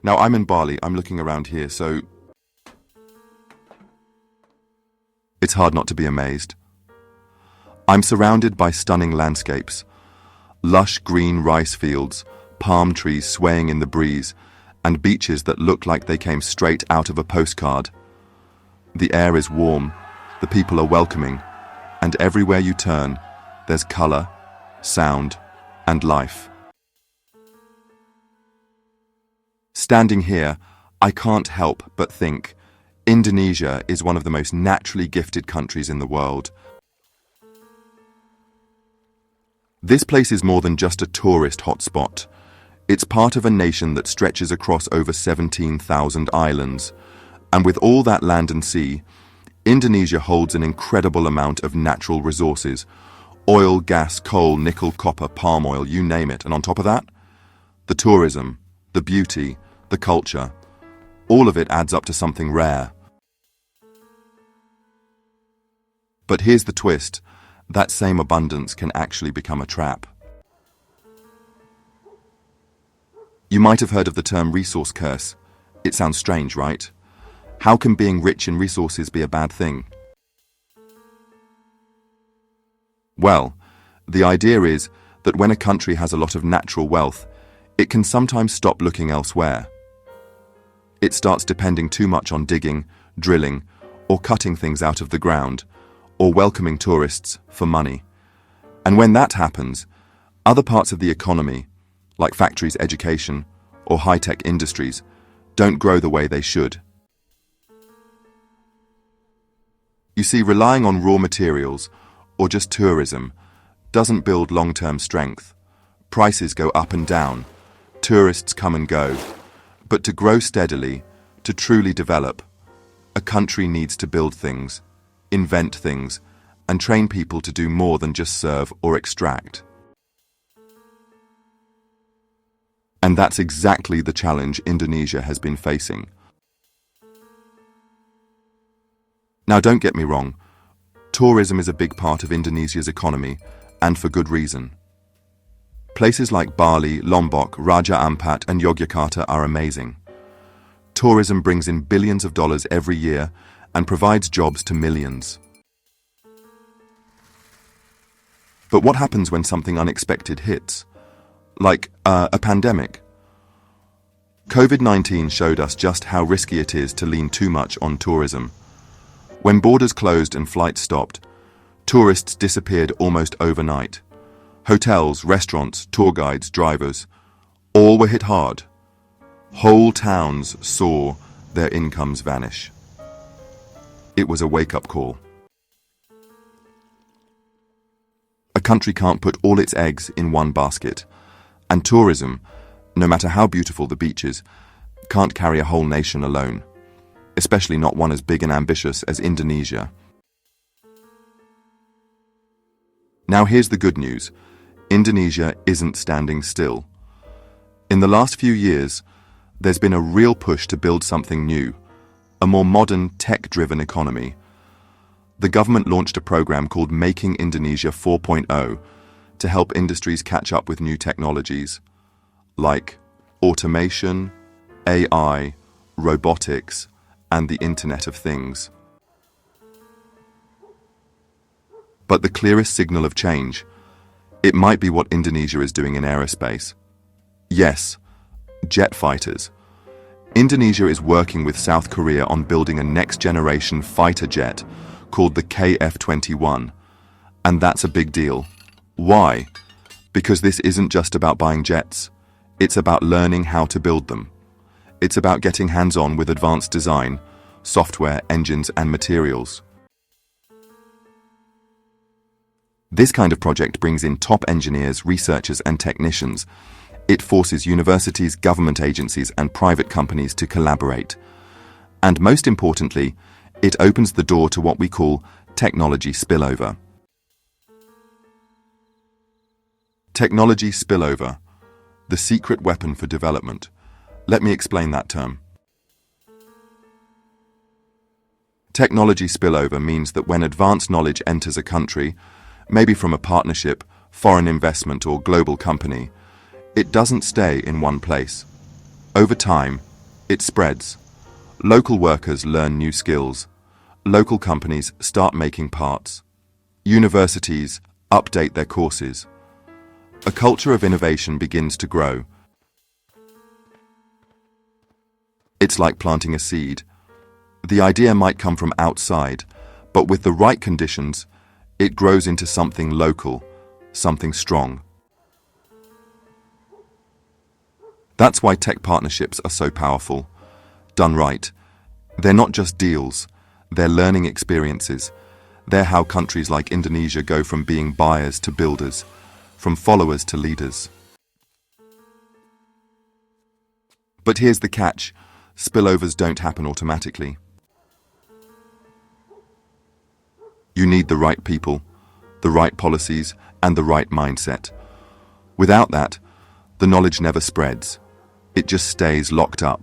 Now I'm in Bali, I'm looking around here, so it's hard not to be amazed. I'm surrounded by stunning landscapes, lush green rice fields, palm trees swaying in the breeze, and beaches that look like they came straight out of a postcard. The air is warm, the people are welcoming, and everywhere you turn, there's color, sound, and life. Standing here, I can't help but think Indonesia is one of the most naturally gifted countries in the world. This place is more than just a tourist hotspot. It's part of a nation that stretches across over 17,000 islands. And with all that land and sea, Indonesia holds an incredible amount of natural resources. Oil, gas, coal, nickel, copper, palm oil, you name it. And on top of that, the tourism, the beauty, the culture, all of it adds up to something rare. But here's the twist. That same abundance can actually become a trap. You might have heard of the term resource curse. It sounds strange, right? How can being rich in resources be a bad thing? Well, the idea is that when a country has a lot of natural wealth, it can sometimes stop looking elsewhere. It starts depending too much on digging, drilling, or cutting things out of the ground, or welcoming tourists for money. And when that happens, other parts of the economy, like factories, education, or high-tech industries, don't grow the way they should. You see, relying on raw materials, or just tourism, doesn't build long-term strength. Prices go up and down, tourists come and go. But to grow steadily, to truly develop, a country needs to build things, invent things, and train people to do more than just serve or extract. And that's exactly the challenge Indonesia has been facing. Now, don't get me wrong, tourism is a big part of Indonesia's economy, and for good reason. Places like Bali, Lombok, Raja Ampat, and Yogyakarta are amazing. Tourism brings in billions of dollars every year and provides jobs to millions. But what happens when something unexpected hits? Like a pandemic? COVID-19 showed us just how risky it is to lean too much on tourism. When borders closed and flights stopped, tourists disappeared almost overnight. Hotels, restaurants, tour guides, drivers, all were hit hard. Whole towns saw their incomes vanish. It was a wake-up call. A country can't put all its eggs in one basket, and tourism, no matter how beautiful the beaches, can't carry a whole nation alone, especially not one as big and ambitious as Indonesia. Now here's the good news. Indonesia isn't standing still. In the last few years, there's been a real push to build something new, a more modern, tech-driven economy. The government launched a program called Making Indonesia 4.0 to help industries catch up with new technologies, like automation, AI, robotics, and the Internet of Things. But the clearest signal of change, it might be what Indonesia is doing in aerospace. Yes, jet fighters. Indonesia is working with South Korea on building a next-generation fighter jet called the KF-21, and that's a big deal. Why? Because this isn't just about buying jets. It's about learning how to build them. It's about getting hands-on with advanced design, software, engines, and materials. This kind of project brings in top engineers, researchers, and technicians. It forces universities, government agencies, and private companies to collaborate. And most importantly, it opens the door to what we call technology spillover. Technology spillover, the secret weapon for development. Let me explain that term. Technology spillover means that when advanced knowledge enters a country, maybe from a partnership, foreign investment, or global company, it doesn't stay in one place. Over time, It spreads. Local workers learn new skills. Local companies start making parts. Universities update their courses. A culture of innovation begins to grow. It's like planting a seed. The idea might come from outside, but with the right conditions, it grows into something local, something strong. That's why tech partnerships are so powerful. Done right, they're not just deals, they're learning experiences. They're how countries like Indonesia go from being buyers to builders, from followers to leaders. But here's the catch: spillovers don't happen automatically. You need the right people, the right policies, and the right mindset. Without that, the knowledge never spreads. It just stays locked up.